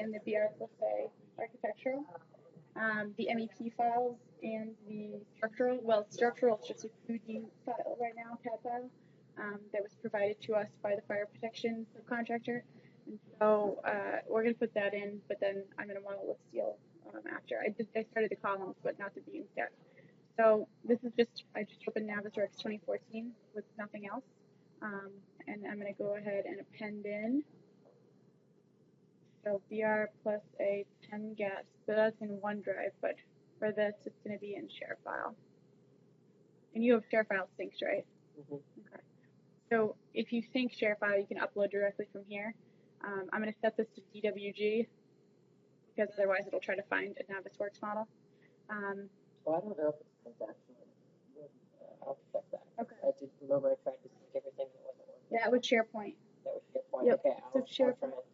and the BR plus A architectural. The MEP files and the structural, well, structural is just a 2D file right now, CAD file, that was provided to us by the fire protection subcontractor. And so we're going to put that in, but then I'm going to model with steel after. I started the columns, but not the beams yet. So this is just, I just opened Navisworks 2014 with nothing else. And I'm going to go ahead and append in. So BR plus a 10 gas. So that's in OneDrive, but for this, it's going to be in ShareFile. And you have ShareFile synced, right? Mm-hmm. Okay. So if you sync ShareFile, you can upload directly from here. I'm going to set this to DWG because otherwise it'll try to find a Navisworks model. Well, I don't know if it's actually. I'll check that. Okay. I just remember I tried to sync everything that wasn't working. That would SharePoint. That was SharePoint. Yep. Okay, So I'll try and sync SharePoint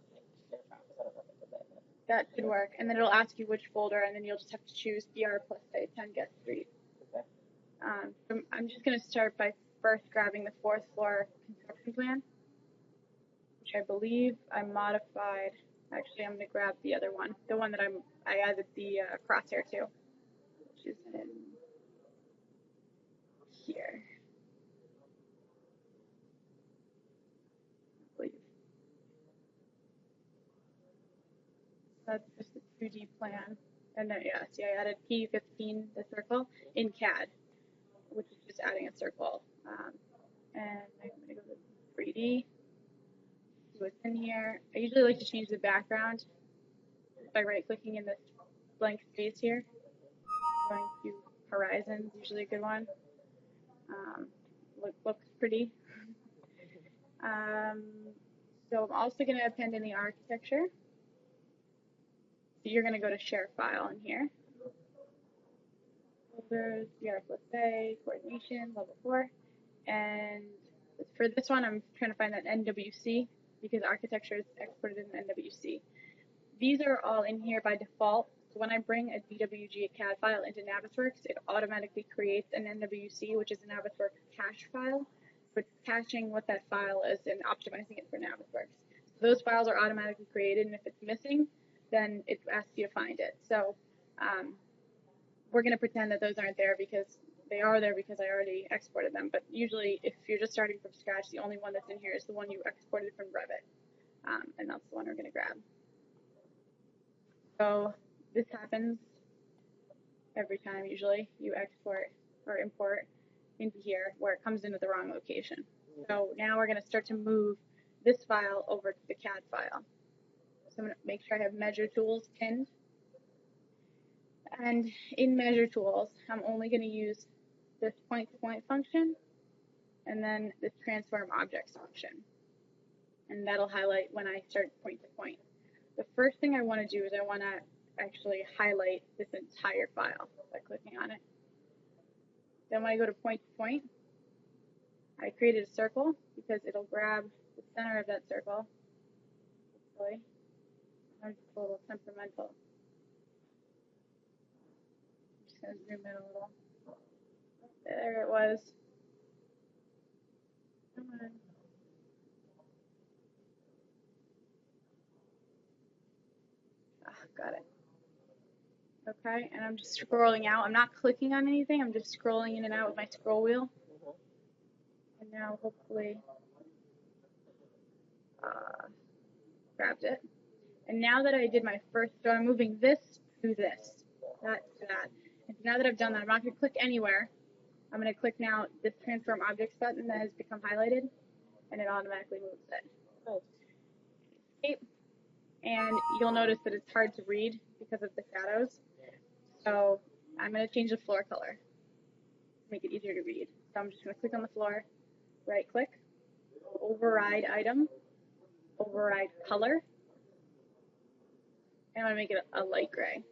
because I don't know if I did that yet. That should work. And then it'll ask you which folder, and then you'll just have to choose BR plus say 10 Guest Street. Okay. So I'm just going to start by first grabbing the 4th floor construction plan, which I believe I modified. Actually, I'm going to grab the other one, the one that I added the crosshair to, which is in here. I believe. That's just a 2D plan. And then, yeah, see, I added P15, the circle, in CAD, which is just adding a circle. And I'm going to go to 3D, see what's in here. I usually like to change the background by right-clicking in this blank space here. Going to horizons, usually a good one. Looks pretty. So I'm also going to append in the architecture. So you're going to go to Share File in here. Folders, BR plus A, coordination, level 4. And for this one, I'm trying to find that NWC because architecture is exported in NWC. These are all in here by default. So when I bring a DWG CAD file into Navisworks, it automatically creates an NWC, which is a Navisworks cache file. So it's caching what that file is and optimizing it for Navisworks. So those files are automatically created, and if it's missing, then it asks you to find it. So we're going to pretend that those aren't there because they are there because I already exported them. But usually, if you're just starting from scratch, the only one that's in here is the one you exported from Revit. And that's the one we're going to grab. So this happens every time usually you export or import into here where it comes into the wrong location. So now we're going to start to move this file over to the CAD file. So I'm going to make sure I have measure tools pinned. And in measure tools, I'm only going to use this point-to-point function and then this transform objects function. And that'll highlight when I start point-to-point. The first thing I want to do is I want to actually highlight this entire file by clicking on it. Then when I go to point-to-point, I created a circle because it'll grab the center of that circle. Hopefully. I'm just a little temperamental. I'm just going to zoom in a little. There it was. Come on. Got it. Okay, and I'm just scrolling out. I'm not clicking on anything. I'm just scrolling in and out with my scroll wheel. And now hopefully grabbed it. And now that I did my first, so I'm moving this to this, that to that. And now that I've done that, I'm not going to click anywhere. I'm going to click now this transform objects button that has become highlighted, and it automatically moves it. Escape. And you'll notice that it's hard to read because of the shadows. So I'm going to change the floor color to make it easier to read. So I'm just going to click on the floor, right click, override item, override color, and I'm going to make it a light gray.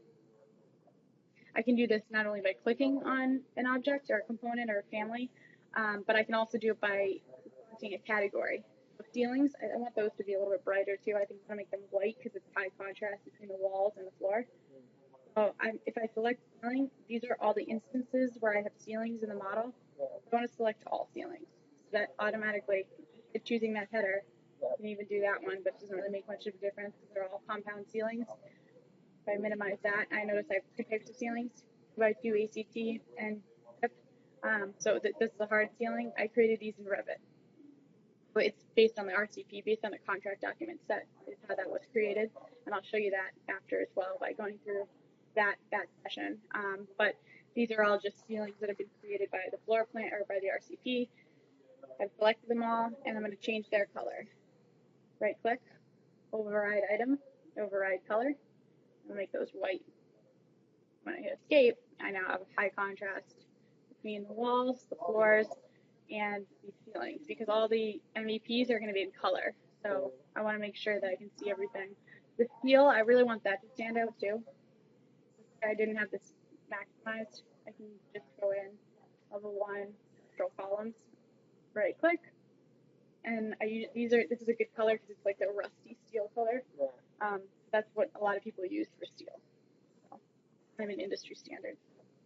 I can do this not only by clicking on an object or a component or a family, but I can also do it by selecting a category. So ceilings, I want those to be a little bit brighter too. I think I'm going to make them white because it's high contrast between the walls and the floor. So if I select ceiling, these are all the instances where I have ceilings in the model. I want to select all ceilings. So that automatically, choosing that header, You can even do that one, but it doesn't really make much of a difference because they're all compound ceilings. If I minimize that, I notice I have two types of ceilings. If I do ACT and HIP, so this is a hard ceiling. I created these in Revit. But it's based on the RCP, based on the contract document set, is how that was created. And I'll show you that after as well by going through that session. But these are all just ceilings that have been created by the floor plan or by the RCP. I've selected them all, and I'm going to change their color. Right click, override item, override color, and make those white. When I hit escape, I now have a high contrast between the walls, the floors, and these ceilings because all the MEPs are going to be in color. So I want to make sure that I can see everything. The steel, I really want that to stand out too. I didn't have this maximized. I can just go in level 1, structural columns, right click, and this is a good color because it's like the rusty steel color. That's what a lot of people use for steel. So, kind of an industry standard.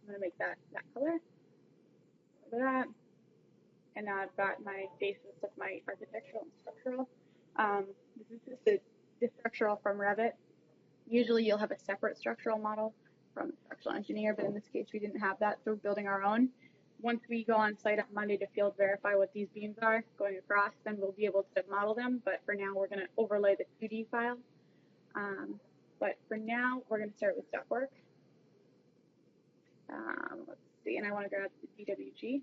I'm going to make that color. Look at that. And now I've got my basis of my architectural and structural. This is the structural from Revit. Usually you'll have a separate structural model from the structural engineer, but in this case we didn't have that, so we're building our own. Once we go on site on Monday to field verify what these beams are going across, then we'll be able to model them, but for now we're going to overlay the 2D file. But for now, we're going to start with ductwork. Let's see, and I want to grab the DWG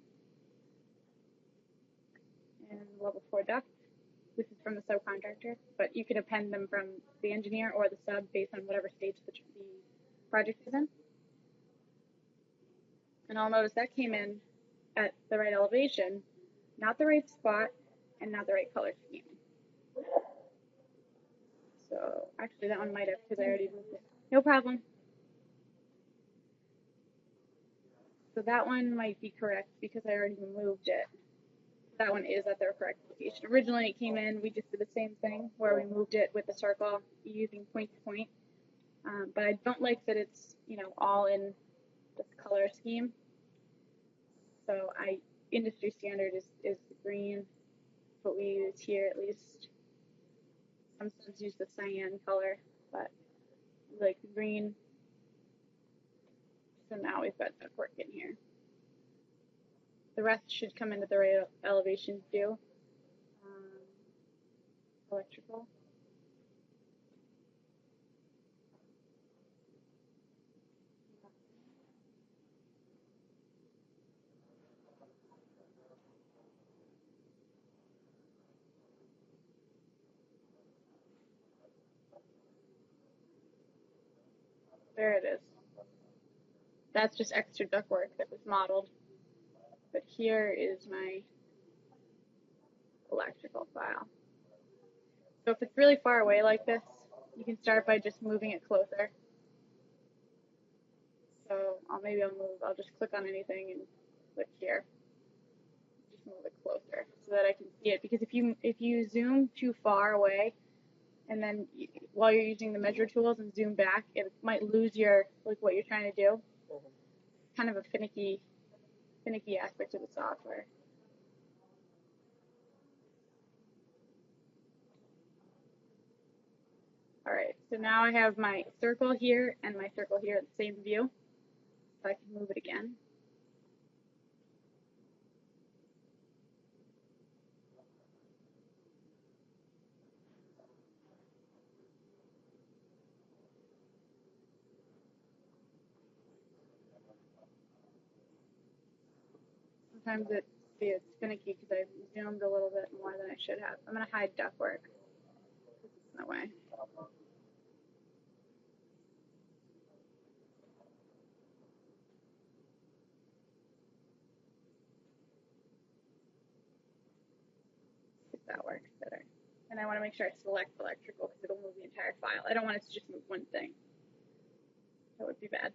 and level 4 duct. This is from the subcontractor, but you can append them from the engineer or the sub based on whatever stage the project is in. And I'll notice that came in at the right elevation, not the right spot, and not the right color scheme. So actually that one might have, because I already moved it. No problem. So that one might be correct because I already moved it. That one is at their correct location. Originally it came in, we just did the same thing where we moved it with the circle using point to point. But I don't like that it's, all in this color scheme. So industry standard is the green, what we use here at least. Sometimes use the cyan color, but we like the green. So now we've got ductwork in here. The rest should come into the right elevation too. Electrical. There it is. That's just extra ductwork that was modeled. But here is my electrical file. So if it's really far away like this, you can start by just moving it closer. So I'll just click on anything and click here. Just move it closer so that I can see it. Because if you zoom too far away, and then while you're using the measure tools and zoom back, it might lose what you're trying to do. Kind of a finicky aspect of the software. Alright, so now I have my circle here and my circle here in the same view. So I can move it again. Sometimes it's finicky because I zoomed a little bit more than I should have. I'm going to hide ductwork. That way. If that works better. And I want to make sure I select electrical because it'll move the entire file. I don't want it to just move one thing. That would be bad.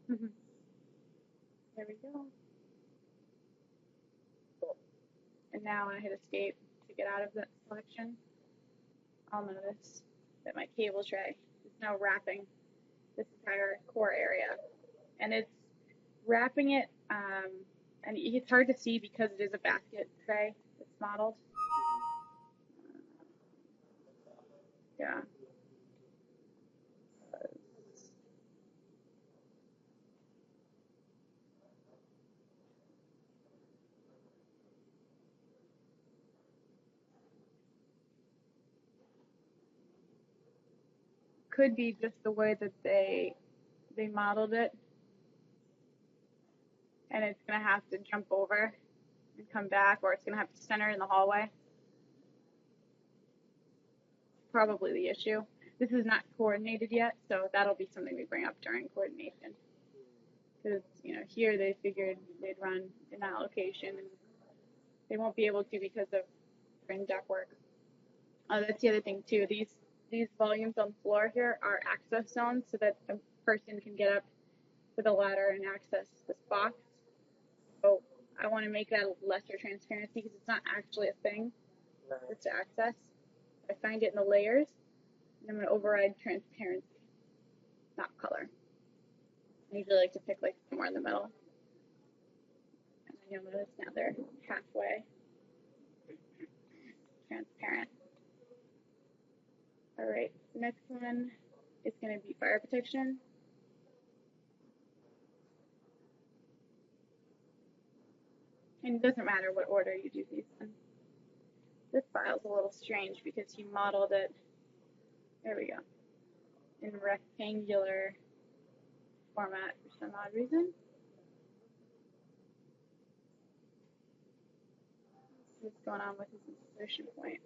There we go. And now when I hit escape to get out of that selection, I'll notice that my cable tray is now wrapping this entire core area. And it's wrapping it, and it's hard to see because it is a basket tray that's modeled. Yeah. Could be just the way that they modeled it, and it's gonna have to jump over and come back, or it's gonna have to center in the hallway. Probably the issue. This is not coordinated yet, so that'll be something we bring up during coordination. Because here they figured they'd run in that location, and they won't be able to because of during ductwork. That's the other thing too. These volumes on the floor here are access zones, so that a person can get up with a ladder and access this box. So I want to make that lesser transparency because it's not actually a thing. It's to access. I find it in the layers, and I'm going to override transparency, not color. I usually like to pick like somewhere in the middle. And then you'll notice now they're halfway transparent. All right, next one is going to be fire protection. And it doesn't matter what order you do these in. This file's a little strange because he modeled it, there we go, in rectangular format for some odd reason. What's going on with his insertion point?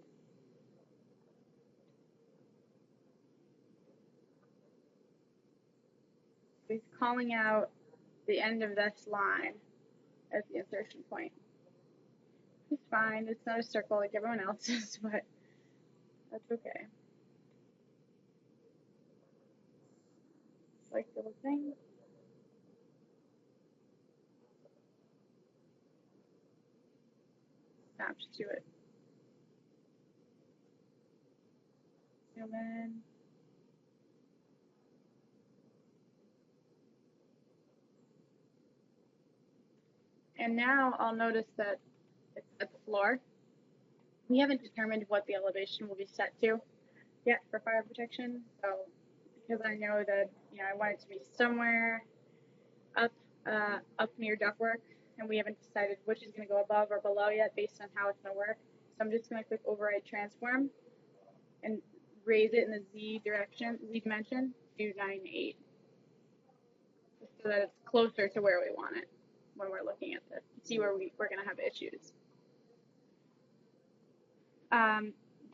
He's calling out the end of this line as the insertion point. It's fine, it's not a circle like everyone else's, but that's okay. Like the little thing. Snaps to it. Zoom in. And now I'll notice that it's at the floor. We haven't determined what the elevation will be set to yet for fire protection, so because I know that I want it to be somewhere up near ductwork, and we haven't decided which is going to go above or below yet based on how it's going to work. So I'm just going to click override transform and raise it in the Z dimension to 9.8, so that it's closer to where we want it when we're looking at this. See where we're going to have issues.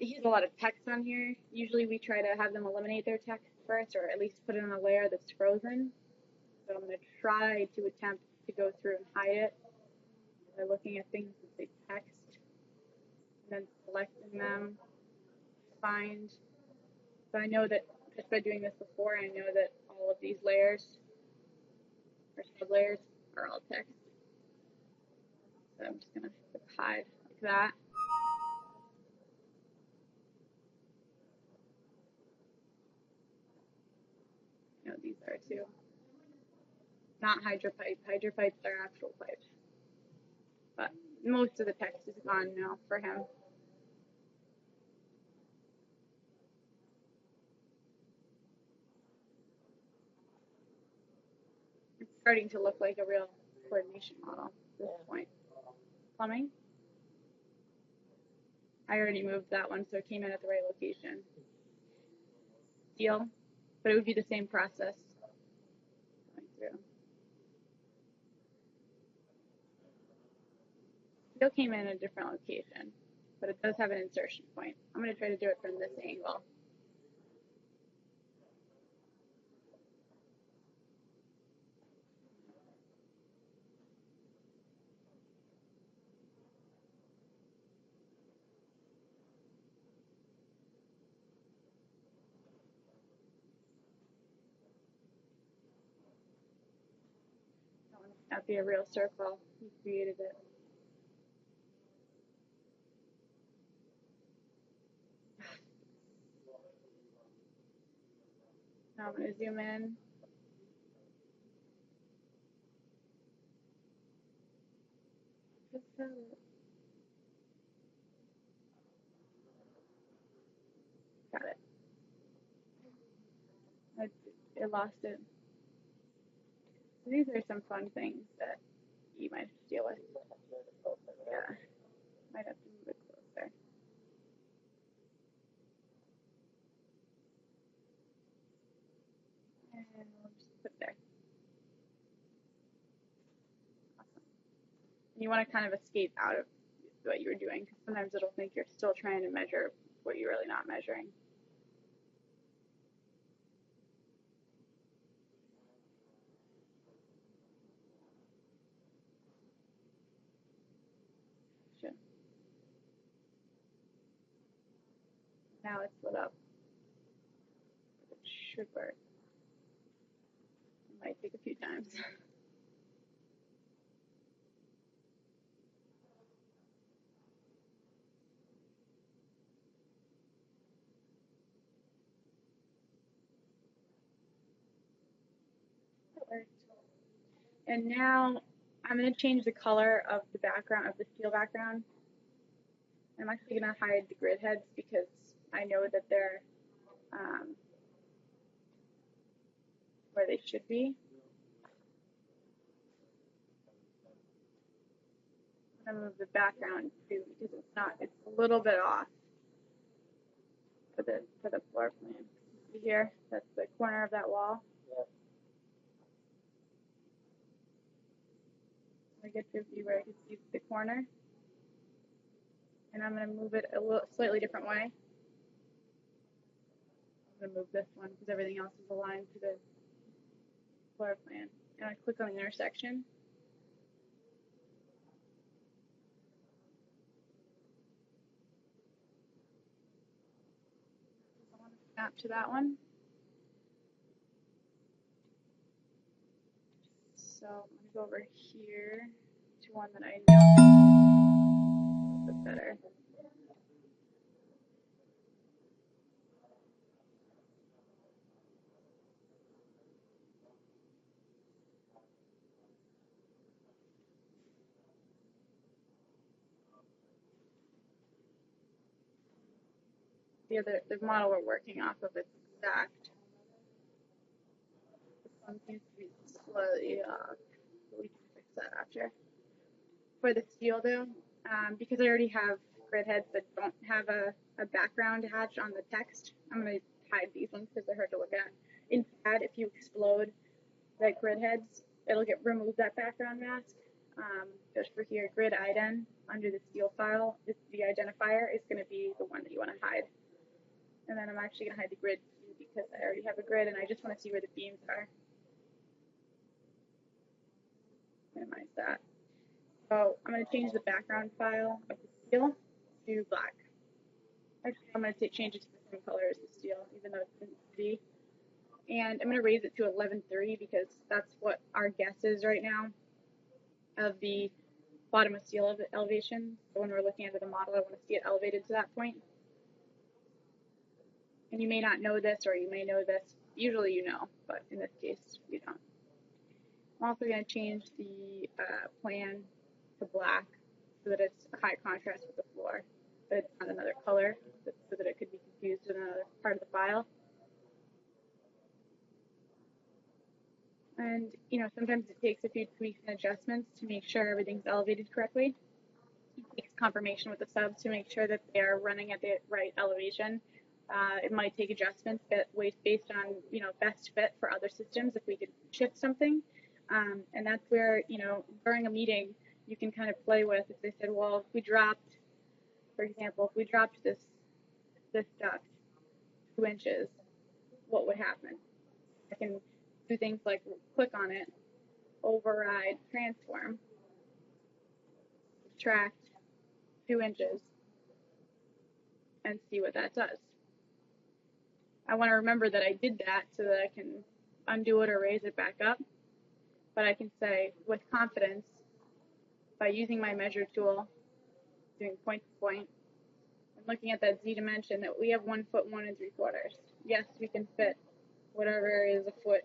He has a lot of text on here. Usually we try to have them eliminate their text first, or at least put it on a layer that's frozen. So I'm going to try to attempt to go through and hide it by looking at things that say text, and then selecting them, find. So I know that just by doing this before, I know that all of these layers or sub-layers are all text. So I'm just going to hide like that. These are too. Not hydropipe. Hydropipes are actual pipes. But most of the text is gone now for him. It's starting to look like a real coordination model at this point. Plumbing. I already moved that one, so it came in at the right location. Steel, but it would be the same process going through. Steel came in a different location, but it does have an insertion point. I'm going to try to do it from this angle. That'd be a real circle. He created it. Now I'm going to zoom in. Got it. It lost it. So these are some fun things that you might have to deal with. Yeah, might have to move it closer. And we'll just put it there. Awesome. And you want to kind of escape out of what you were doing, because sometimes it'll think you're still trying to measure what you're really not measuring. Now it's lit up. It should work. It might take a few times. And now I'm going to change the color of the background, of the steel background. I'm actually going to hide the grid heads because I know that they're where they should be. I'm going to move the background too because it's a little bit off for the floor plan. See here, that's the corner of that wall. I get to a view where I can see the corner. And I'm going to move it a little slightly different way. I'm going to move this one because everything else is aligned to the floor plan. And I click on the intersection. I want to snap to that one. So I'm going to go over here to one that I know a little bit better. The model we're working off of is exact. This one seems to be slightly off. We can fix that after. For the steel though, because I already have grid heads that don't have a background hatch on the text, I'm going to hide these ones because they're hard to look at. In CAD, if you explode the grid heads, it'll remove that background mask. Just for here, grid ident under the steel file, the identifier is going to be the one that you want to hide. And then I'm actually going to hide the grid too because I already have a grid and I just want to see where the beams are. Minimize that. So I'm going to change the background file of the steel to black. Actually, I'm going to change it to the same color as the steel, even though it's in CD. And I'm going to raise it to 11.3 because that's what our guess is right now of the bottom of steel elevation. So when we're looking at the model, I want to see it elevated to that point. And you may not know this, or you may know this. Usually you know, but in this case, you don't. I'm also going to change the plan to black so that it's a high contrast with the floor, but it's not another color, so that it could be confused in another part of the file. And, you know, sometimes it takes a few tweaks and adjustments to make sure everything's elevated correctly. It takes confirmation with the subs to make sure that they're running at the right elevation. It might take adjustments based on, you know, best fit for other systems if we could shift something. And that's where, you know, during a meeting, you can kind of play with, if they said, well, if we dropped, for example, if we dropped this duct 2 inches, what would happen? I can do things like click on it, override transform, subtract 2 inches, and see what that does. I want to remember that I did that so that I can undo it or raise it back up. But I can say with confidence, by using my measure tool, doing point to point, and looking at that Z dimension, that we have 1 foot 1 3/4. Yes, we can fit whatever is a foot,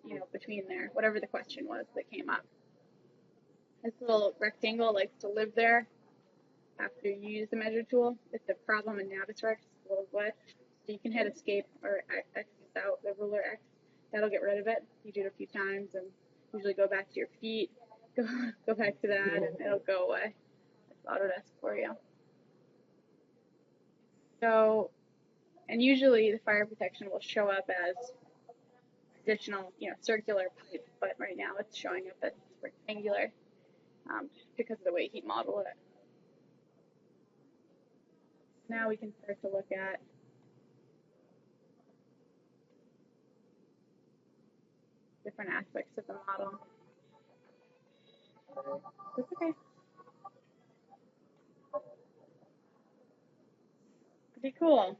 you know, between there, whatever the question was that came up. This little rectangle likes to live there after you use the measure tool. It's a problem in Navisworks, a little glitch. So you can hit escape or X out the ruler X That'll get rid of it. You do it a few times and usually go back to your feet, go back to that, and it'll go away. It's Autodesk for you. So, and usually the fire protection will show up as additional, circular pipe, but right now it's showing up as rectangular because of the way he modeled it. Now we can start to look at different aspects of the model. That's okay. Pretty cool.